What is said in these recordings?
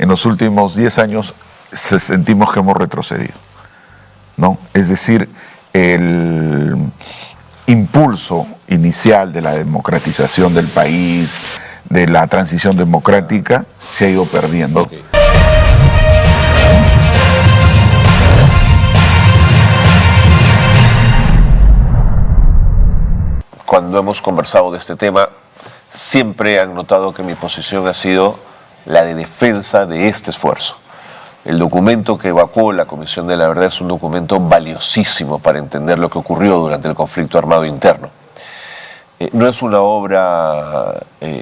en los últimos 10 años sentimos que hemos retrocedido, ¿no? Es decir, el impulso inicial de la democratización del país, de la transición democrática, se ha ido perdiendo. Okay. Cuando hemos conversado de este tema, siempre han notado que mi posición ha sido la de defensa de este esfuerzo. El documento que evacuó la Comisión de la Verdad es un documento valiosísimo para entender lo que ocurrió durante el conflicto armado interno. No es una obra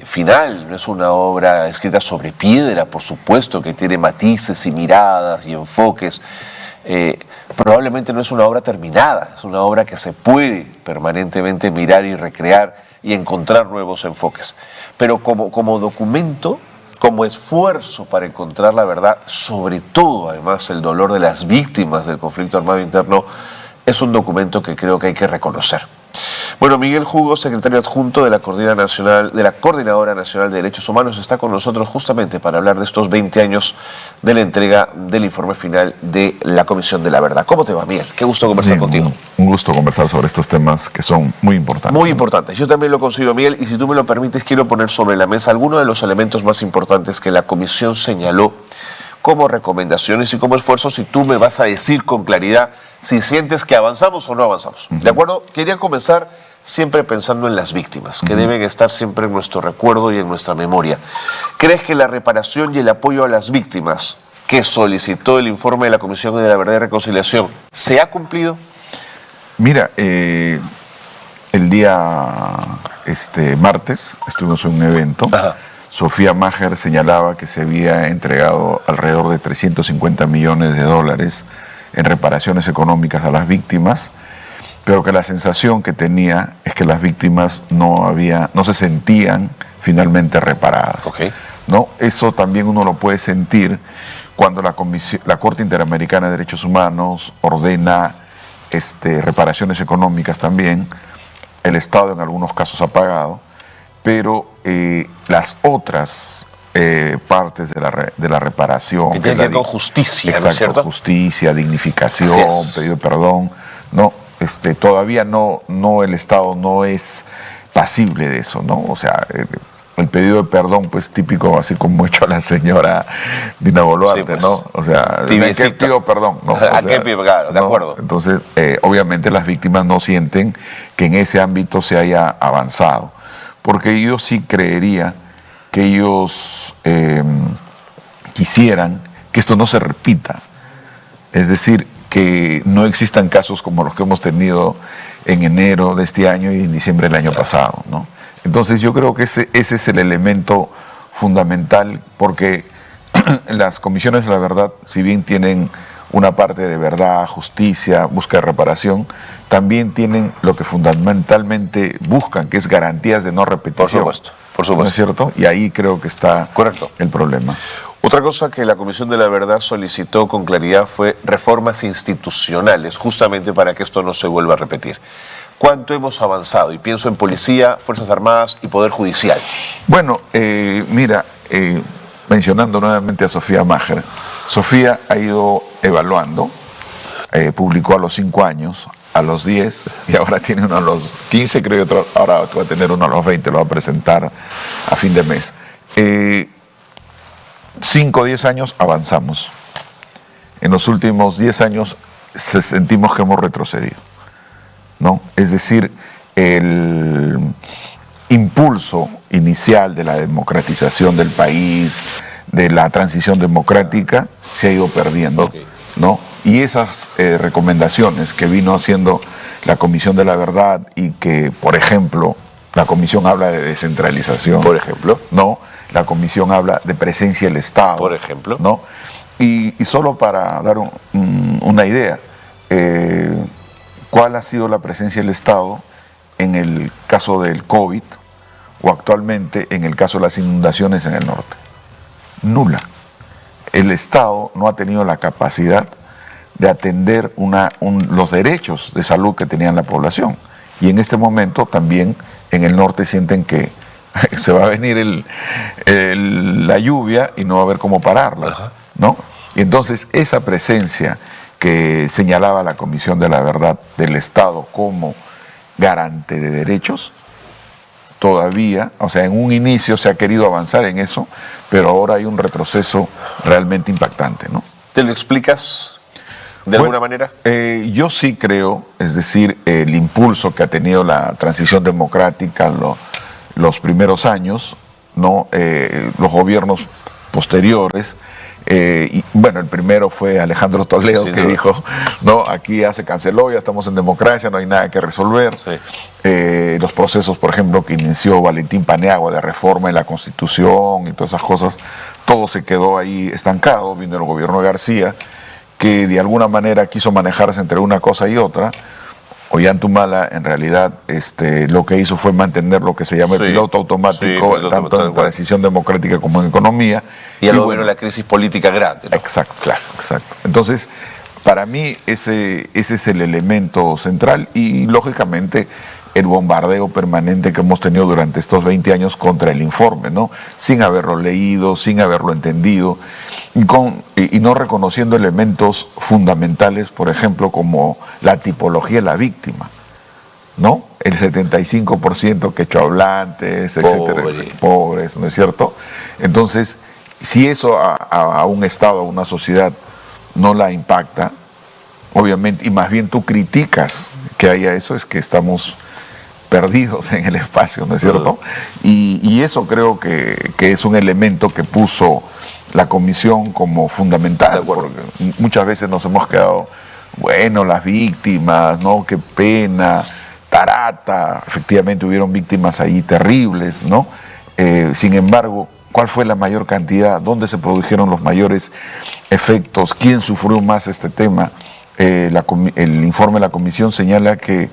final, no es una obra escrita sobre piedra, por supuesto que tiene matices y miradas y enfoques. Probablemente no es una obra terminada, es una obra que se puede permanentemente mirar y recrear y encontrar nuevos enfoques. Pero como documento, como esfuerzo para encontrar la verdad, sobre todo además el dolor de las víctimas del conflicto armado interno, es un documento que creo que hay que reconocer. Bueno, Miguel Hugo, secretario adjunto de la Coordinadora Nacional de Derechos Humanos, está con nosotros justamente para hablar de estos 20 años de la entrega del informe final de la Comisión de la Verdad. ¿Cómo te va, Miguel? Qué gusto conversar contigo. Un gusto conversar sobre estos temas que son muy importantes. Muy importantes. Yo también lo considero, Miguel, y si tú me lo permites, quiero poner sobre la mesa algunos de los elementos más importantes que la Comisión señaló como recomendaciones y como esfuerzos, y tú me vas a decir con claridad si sientes que avanzamos o no avanzamos. ¿De acuerdo? Quería comenzar siempre pensando en las víctimas, que deben estar siempre en nuestro recuerdo y en nuestra memoria. ¿Crees que la reparación y el apoyo a las víctimas que solicitó el informe de la Comisión de la Verdad y Reconciliación se ha cumplido? Mira, el día martes estuvimos en un evento. Ajá. Sofía Maher señalaba que se había entregado alrededor de 350 millones de dólares en reparaciones económicas a las víctimas, pero que la sensación que tenía es que las víctimas no se sentían finalmente reparadas. Okay. ¿No? Eso también uno lo puede sentir cuando la Corte Interamericana de Derechos Humanos ordena reparaciones económicas también. El Estado en algunos casos ha pagado, pero las otras partes de la reparación, que tiene que ver con justicia, exacto, ¿no es cierto? Justicia, dignificación, pedido de perdón, no, todavía no el Estado no es pasible de eso, ¿no? O sea, el pedido de perdón, pues típico, así como ha hecho la señora Dina Boluarte, sí, pues, ¿no? O sea, ¿a qué pido perdón? ¿No? ¿A qué pido? Claro, de acuerdo. Entonces, obviamente las víctimas no sienten que en ese ámbito se haya avanzado, porque yo sí creería que ellos quisieran que esto no se repita, es decir, que no existan casos como los que hemos tenido en enero de este año y en diciembre del año pasado, ¿no? Entonces yo creo que ese es el elemento fundamental, porque las comisiones de la verdad, si bien tienen una parte de verdad, justicia, búsqueda de reparación, también tienen lo que fundamentalmente buscan, que es garantías de no repetición. Por supuesto. ¿No es cierto? Y ahí creo que está correcto el problema. Otra cosa que la Comisión de la Verdad solicitó con claridad fue reformas institucionales, justamente para que esto no se vuelva a repetir. ¿Cuánto hemos avanzado? Y pienso en policía, Fuerzas Armadas y Poder Judicial. Bueno, mira, mencionando nuevamente a Sofía Maher, Sofía ha ido evaluando, publicó a los 5 años, a los 10, y ahora tiene uno a los 15, creo que ahora va a tener uno a los 20, lo va a presentar a fin de mes. 5 o 10 años avanzamos. En los últimos 10 años sentimos que hemos retrocedido, ¿no? Es decir, el impulso inicial de la democratización del país, de la transición democrática, se ha ido perdiendo, ¿no? Y esas recomendaciones que vino haciendo la Comisión de la Verdad y que, por ejemplo, la Comisión habla de descentralización, por ejemplo, ¿no? La Comisión habla de presencia del Estado, por ejemplo, ¿no? Y solo para dar una idea, ¿cuál ha sido la presencia del Estado en el caso del COVID o actualmente en el caso de las inundaciones en el norte? Nula. El Estado no ha tenido la capacidad de atender los derechos de salud que tenían la población. Y en este momento también en el norte sienten que se va a venir la lluvia y no va a haber cómo pararla, ¿no? Y entonces esa presencia que señalaba la Comisión de la Verdad del Estado como garante de derechos, todavía, o sea, en un inicio se ha querido avanzar en eso, pero ahora hay un retroceso realmente impactante, ¿no? ¿Te lo explicas de alguna manera? Yo sí creo, es decir, el impulso que ha tenido la transición democrática los primeros años, ¿no? Los gobiernos posteriores. Y bueno, el primero fue Alejandro Toledo, que dijo, no, aquí ya se canceló, ya estamos en democracia, no hay nada que resolver. Sí. Los procesos, por ejemplo, que inició Valentín Paniagua de reforma en la Constitución y todas esas cosas, todo se quedó ahí estancado. Vino el gobierno de García, que de alguna manera quiso manejarse entre una cosa y otra. Ollantumala, en realidad, lo que hizo fue mantener lo que se llama el piloto automático, tanto en transición democrática como en economía. Y luego vino la crisis política grande, ¿no? Exacto, claro, exacto. Entonces, para mí, ese es el elemento central y, lógicamente, el bombardeo permanente que hemos tenido durante estos 20 años contra el informe, ¿no? Sin haberlo leído, sin haberlo entendido, y no reconociendo elementos fundamentales, por ejemplo, como la tipología de la víctima, ¿no? El 75% quechohablantes, etcétera, pobres, ¿no es cierto? Entonces, si eso a un Estado, a una sociedad, no la impacta, obviamente, y más bien tú criticas que haya eso, es que estamos perdidos en el espacio, ¿no es cierto? Y eso creo que es un elemento que puso la comisión como fundamental, porque muchas veces nos hemos quedado, bueno, las víctimas, ¿no? Qué pena, Tarata, efectivamente hubieron víctimas ahí terribles, ¿no? Sin embargo, ¿cuál fue la mayor cantidad? ¿Dónde se produjeron los mayores efectos? ¿Quién sufrió más este tema? El informe de la comisión señala que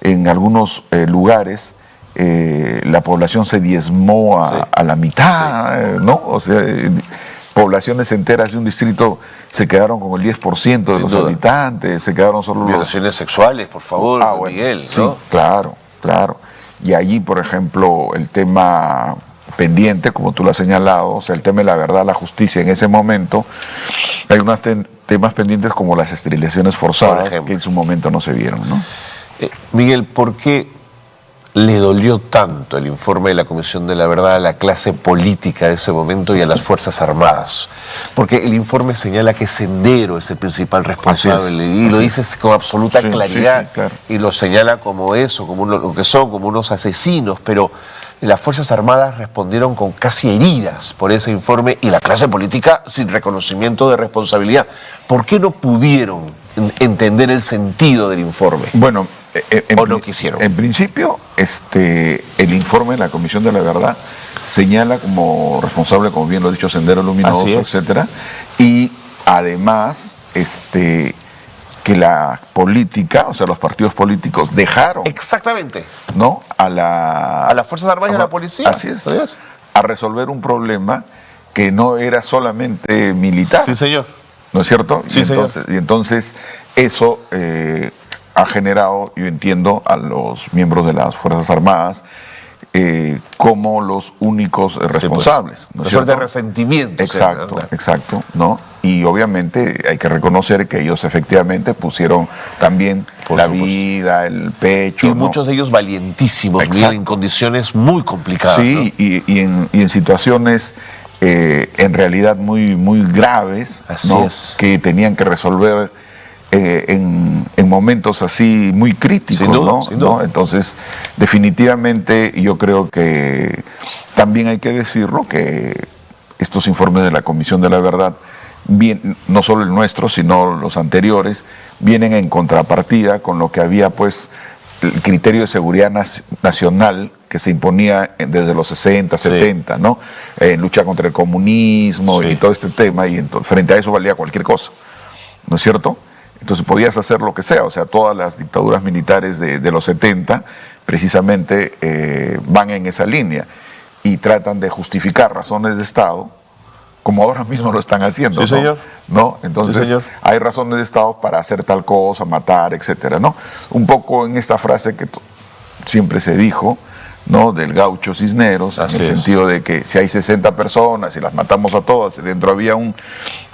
en algunos lugares la población se diezmó a la mitad, ¿no? O sea, poblaciones enteras de un distrito se quedaron con el 10% de los habitantes, se quedaron solo violaciones sexuales, por favor, bueno, Miguel, ¿no? Sí, claro, claro. Y allí, por ejemplo, el tema pendiente, como tú lo has señalado, o sea, el tema de la verdad, la justicia, en ese momento, hay unos temas pendientes como las esterilizaciones forzadas, que en su momento no se vieron, ¿no? Miguel, ¿por qué le dolió tanto el informe de la Comisión de la Verdad a la clase política de ese momento y a las Fuerzas Armadas? Porque el informe señala que Sendero es el principal responsable y lo dices con absoluta claridad, claro. Y lo señala como eso, como lo que son, como unos asesinos, pero las Fuerzas Armadas respondieron con casi heridas por ese informe y la clase política sin reconocimiento de responsabilidad. ¿Por qué no pudieron entender el sentido del informe? Bueno, ¿o no quisieron? En principio, el informe de la Comisión de la Verdad señala como responsable, como bien lo ha dicho, Sendero Luminoso, etcétera, y además que la política, o sea, los partidos políticos dejaron, exactamente, ¿no?, a las Fuerzas Armadas y a la policía. Así es, a resolver un problema que no era solamente militar. Sí, señor. ¿No es cierto? Sí, y entonces eso ha generado, yo entiendo, a los miembros de las Fuerzas Armadas como los únicos responsables. ¿No es cierto? De resentimiento. Exacto, exacto, ¿no? Y obviamente hay que reconocer que ellos efectivamente pusieron también la vida, el pecho. Y muchos de ellos valientísimos, en condiciones muy complicadas. Sí, ¿no? y en situaciones en realidad muy, muy graves, ¿no? Que tenían que resolver en momentos así muy críticos, sin duda, ¿no? sin duda. ¿no? Entonces, definitivamente yo creo que también hay que decirlo, que estos informes de la Comisión de la Verdad, no solo el nuestro, sino los anteriores, vienen en contrapartida con lo que había, pues, el criterio de seguridad nacional que se imponía desde los 60, 70, ¿no? Lucha contra el comunismo y todo este tema, y frente a eso valía cualquier cosa, ¿no es cierto? Entonces podías hacer lo que sea, o sea, todas las dictaduras militares de los 70 precisamente van en esa línea y tratan de justificar razones de Estado, como ahora mismo lo están haciendo, sí, señor. ¿no? Entonces, sí, señor, hay razones de Estado para hacer tal cosa, matar, etcétera, ¿no? Un poco en esta frase que siempre se dijo, ¿no? Del gaucho Cisneros, Así en el es. sentido de que si hay 60 personas y las matamos a todas, y dentro había un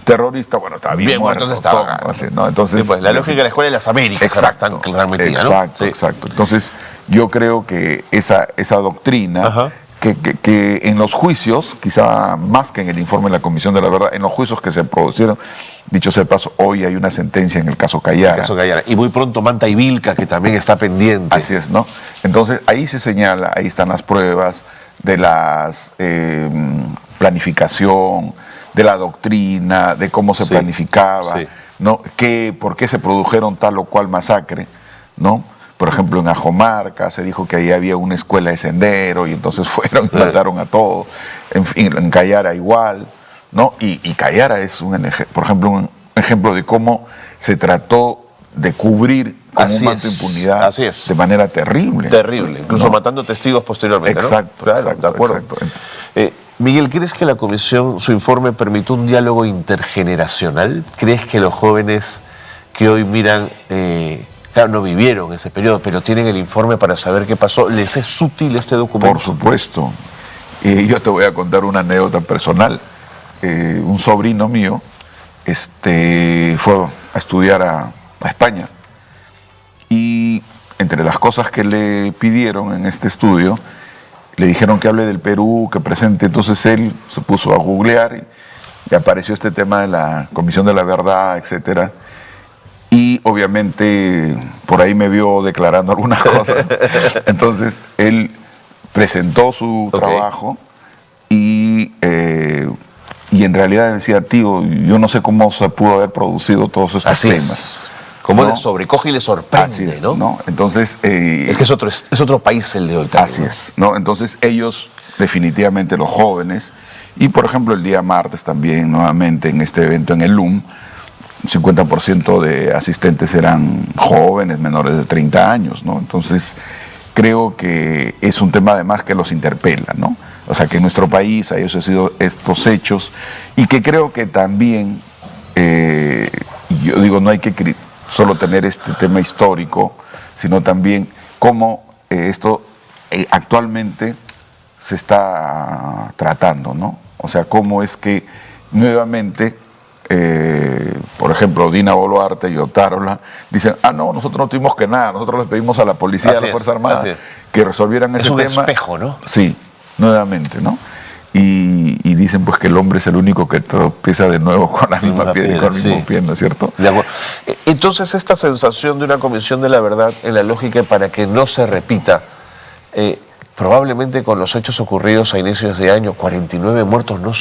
terrorista, bueno, estaba bien muerto. muertos estaban. todo, así, ¿no? Entonces, Sí, pues, la lógica de la Escuela de las Américas ahora está tan metida, ¿no? exacto, Sí. exacto. Entonces, yo creo que esa doctrina, Ajá. que en los juicios, quizá más que en el informe de la Comisión de la Verdad, en los juicios que se produjeron, dicho sea de paso, hoy hay una sentencia en el caso Callara. Eso que hay ahora. Y muy pronto Manta y Vilca, que también está pendiente. Así es, ¿no? Entonces, ahí se señala, ahí están las pruebas de la planificación, de la doctrina, de cómo se Sí, planificaba, sí. ¿no? Por qué se produjeron tal o cual masacre, ¿no? Por ejemplo, en Ajomarca se dijo que ahí había una escuela de sendero y entonces fueron y mataron a todos. En fin, en Callara igual, ¿no? Y Callara es, por ejemplo, un ejemplo de cómo se trató de cubrir con Así un manto de es, impunidad así es. de manera terrible. Terrible, incluso ¿no? matando testigos posteriormente, ¿no? Exacto, Claro, exacto, de acuerdo. exacto. Miguel, ¿crees que la comisión, su informe, permitió un diálogo intergeneracional? ¿Crees que los jóvenes que hoy miran, claro, no vivieron ese periodo, pero tienen el informe para saber qué pasó, les es útil este documento? Por supuesto. Yo te voy a contar una anécdota personal. Un sobrino mío fue a estudiar a España y entre las cosas que le pidieron en este estudio, le dijeron que hable del Perú, que presente. Entonces él se puso a googlear y apareció este tema de la Comisión de la Verdad, etcétera. Y obviamente por ahí me vio declarando algunas cosas. Entonces él presentó su trabajo y en realidad decía, tío, yo no sé cómo se pudo haber producido todos estos Así temas. es. Cómo ¿no? les sobrecoge y les sorprende, Así es, ¿no? ¿no? Entonces, Es que es otro país el de hoy también. así ¿no? es, ¿no? Entonces ellos, definitivamente los jóvenes, y por ejemplo el día martes también, nuevamente en este evento en el LUM, 50% de asistentes eran jóvenes, menores de 30 años, ¿no? Entonces creo que es un tema además que los interpela, ¿no? O sea, que en nuestro país hay sido estos hechos y que creo que también, yo digo, no hay que solo tener este tema histórico, sino también cómo esto actualmente se está tratando, ¿no? O sea, cómo es que nuevamente, por ejemplo, Dina Boluarte y Otárola dicen, no, nosotros no tuvimos que nada, nosotros les pedimos a la policía, a la Fuerza Armada que resolvieran ese tema. Es un espejo, ¿no? Sí, nuevamente, ¿no? Y dicen pues que el hombre es el único que tropieza de nuevo con la misma piedra y con el mismo pie, ¿no es cierto? De acuerdo. Entonces esta sensación de una comisión de la verdad en la lógica para que no se repita, probablemente con los hechos ocurridos a inicios de año, 49 muertos no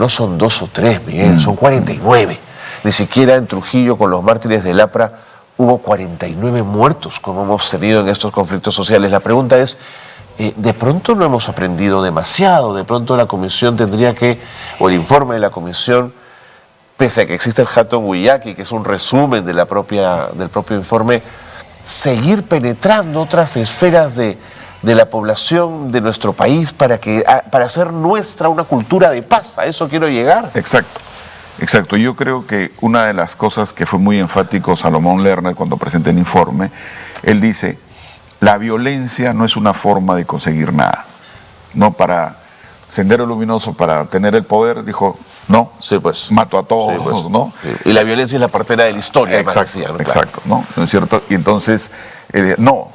son 2 o 3, Miguel, son 49. Ni siquiera en Trujillo con los mártires del APRA hubo 49 muertos como hemos tenido en estos conflictos sociales. La pregunta es, de pronto no hemos aprendido demasiado, de pronto la comisión tendría que, o el informe de la comisión, pese a que existe el Hatton Wiyaki, que es un resumen del propio informe, seguir penetrando otras esferas de la población de nuestro país para hacer nuestra una cultura de paz. A eso quiero llegar. Exacto, exacto. Yo creo que una de las cosas que fue muy enfático Salomón Lerner cuando presenta el informe, él dice, la violencia no es una forma de conseguir nada. No para Sendero Luminoso, para tener el poder, dijo, no, sí, pues. mato a todos, sí, pues. ¿no? Sí. Y la violencia es la partera de la historia. Exacto, decía, ¿no? exacto, ¿no? ¿No es cierto? Y entonces, no,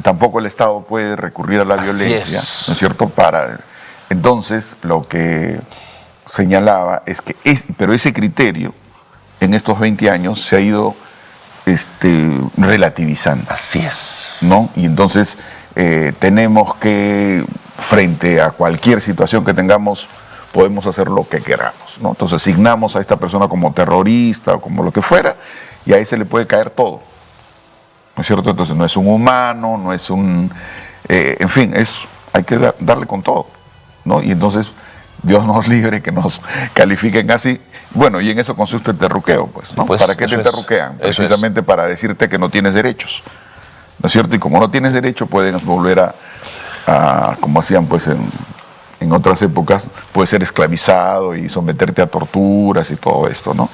tampoco el Estado puede recurrir a la violencia, ¿no es cierto? Entonces, lo que señalaba es que, pero ese criterio, en estos 20 años, se ha ido relativizando. Así es. ¿No? Y entonces tenemos que, frente a cualquier situación que tengamos, podemos hacer lo que queramos, ¿no? Entonces asignamos a esta persona como terrorista o como lo que fuera, y a ese le puede caer todo, ¿no es cierto? Entonces no es un humano, no es un... en fin, hay que darle con todo, ¿no? Y entonces Dios nos libre que nos califiquen así. Bueno, y en eso consiste el terruqueo, pues, ¿no? Sí, pues, ¿para qué te terruquean? Precisamente para decirte que no tienes derechos, ¿no es cierto? Y como no tienes derecho, pueden volver a como hacían pues en otras épocas, puede ser esclavizado y someterte a torturas y todo esto, ¿no?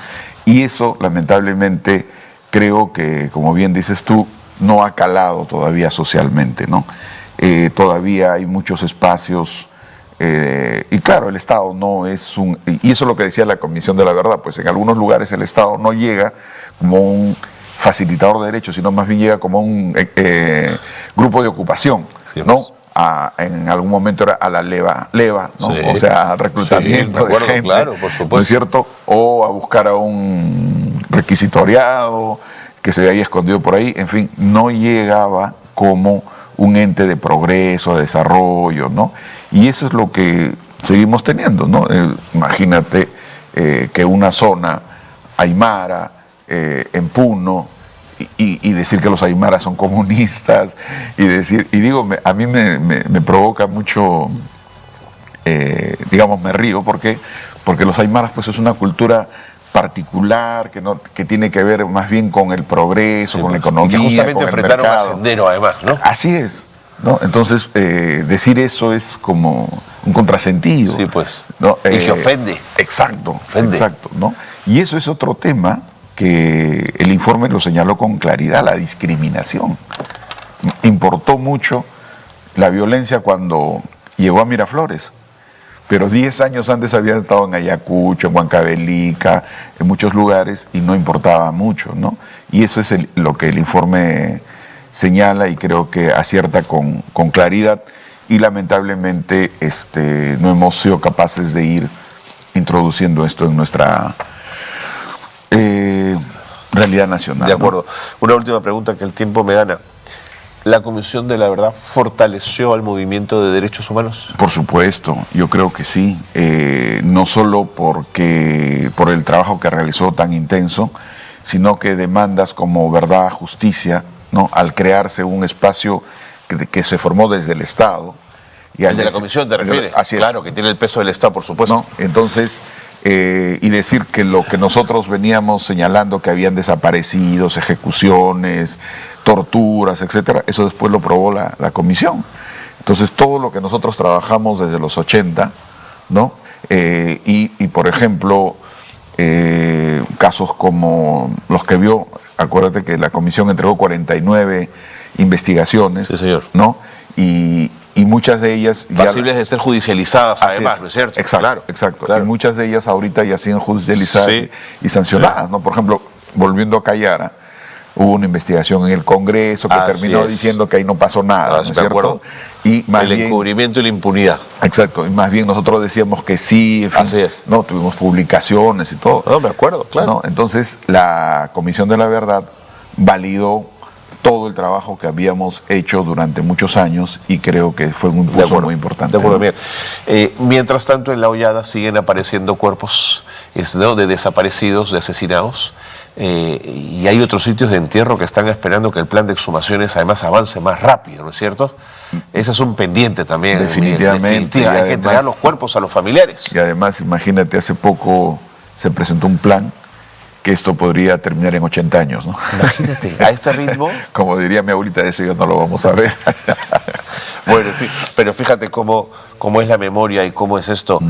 Y eso, lamentablemente, creo que, como bien dices tú, no ha calado todavía socialmente, ¿no? todavía hay muchos espacios. Y claro, el Estado no es un... Y eso es lo que decía la Comisión de la Verdad, pues en algunos lugares el Estado no llega como un facilitador de derechos, sino más bien llega como un grupo de ocupación, sí, ¿no? En algún momento era a la leva, ¿no? Sí. O sea, reclutamiento Sí, de acuerdo, de gente, claro, por supuesto. ¿no es cierto? O a buscar a un requisitoriado que se había escondido por ahí, en fin, no llegaba como un ente de progreso, de desarrollo, ¿no? Y eso es lo que seguimos teniendo, ¿no? Imagínate que una zona aymara, en Puno, y decir que los aymaras son comunistas, y digo, a mí me provoca mucho, digamos, me río, porque los aymaras pues es una cultura particular que tiene que ver más bien con el progreso, con la economía, y que justamente con el enfrentaron a mercado. Sendero además, ¿no? Así es, ¿no? Entonces, decir eso es como un contrasentido. Sí, pues. ¿No? Y que ofende. Exacto, Ofende. exacto, ¿no? Y eso es otro tema que el informe lo señaló con claridad, la discriminación. Importó mucho la violencia cuando llegó a Miraflores, pero 10 años antes había estado en Ayacucho, en Huancavelica, en muchos lugares, y no importaba mucho, ¿no? Y eso es lo que el informe señala, y creo que acierta con claridad, y lamentablemente no hemos sido capaces de ir introduciendo esto en nuestra realidad nacional. De acuerdo. Una última pregunta que el tiempo me gana. ¿La Comisión de la Verdad fortaleció al movimiento de derechos humanos? Por supuesto, yo creo que sí, no solo por el trabajo que realizó tan intenso, sino que demandas como verdad, justicia, ¿no? Al crearse un espacio que se formó desde el Estado. Y El de la Comisión, ¿te refieres? Así es. Claro, que tiene el peso del Estado, por supuesto. ¿No? Entonces, y decir que lo que nosotros veníamos señalando que habían desaparecidos, ejecuciones, torturas, etcétera, eso después lo probó la comisión. Entonces, todo lo que nosotros trabajamos desde los 80, ¿no? Y por ejemplo, casos como los que vio, acuérdate que la comisión entregó 49 investigaciones, Sí, señor. ¿no? Y muchas de ellas... Pasibles de ser judicializadas, además, ¿no es cierto? Exacto, Claro, exacto. claro. Y muchas de ellas ahorita ya siguen judicializadas Sí. y sancionadas, ¿no? Por ejemplo, volviendo a Cayara, hubo una investigación en el Congreso que Así terminó es. diciendo que ahí no pasó nada, ¿no es De cierto? acuerdo. Y más El bien, encubrimiento y la impunidad. exacto, y más bien nosotros decíamos que sí, en fin, Así es. no, tuvimos publicaciones y todo. No, me acuerdo, claro. ¿No? Entonces, la Comisión de la Verdad validó todo el trabajo que habíamos hecho durante muchos años, y creo que fue un impulso muy importante. De acuerdo, ¿no? bien. Mientras tanto, en La Hollada siguen apareciendo cuerpos ¿no? de desaparecidos, de asesinados, y hay otros sitios de entierro que están esperando que el plan de exhumaciones además avance más rápido, ¿no es cierto? Ese es un pendiente también. Definitivamente. Miguel. Hay Y que entregar los cuerpos a los familiares. Y además, imagínate, hace poco se presentó un plan que esto podría terminar en 80 años, ¿no? Imagínate, a este ritmo. Como diría mi abuelita, eso ya no lo vamos a ver. Bueno, pero fíjate cómo es la memoria y cómo es esto.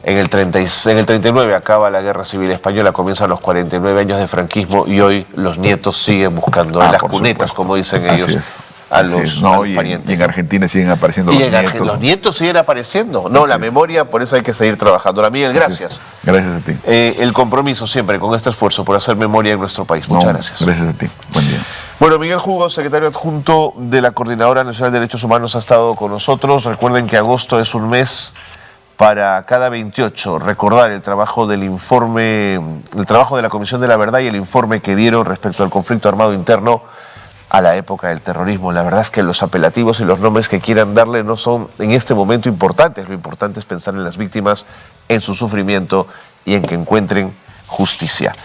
En el 39 acaba la Guerra Civil Española, comienzan los 49 años de franquismo, y hoy los nietos siguen buscando en las por cunetas, supuesto. como dicen Así ellos, es. a Así los es. No, a los y parientes. en Argentina siguen apareciendo Y los en nietos. los nietos siguen apareciendo. No, Así la es. memoria, por eso hay que seguir trabajando. Ahora, Miguel, Así es. gracias. Gracias a ti. El compromiso siempre con este esfuerzo por hacer memoria en nuestro país. Muchas No, gracias. Gracias a ti. Buen día. Bueno, Miguel Hugo, secretario adjunto de la Coordinadora Nacional de Derechos Humanos, ha estado con nosotros. Recuerden que agosto es un mes para cada 28 recordar el trabajo del informe, el trabajo de la Comisión de la Verdad y el informe que dieron respecto al conflicto armado interno a la época del terrorismo. La verdad es que los apelativos y los nombres que quieran darle no son en este momento importantes. Lo importante es pensar en las víctimas, en su sufrimiento y en que encuentren justicia.